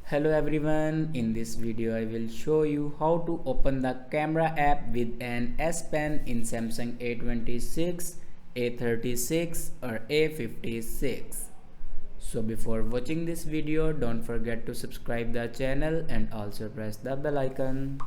Hello everyone, in this video I will show you how to open the camera app with an S Pen in Samsung A26, A36 or A56. So before watching this video, don't forget to subscribe the channel and also press the bell icon.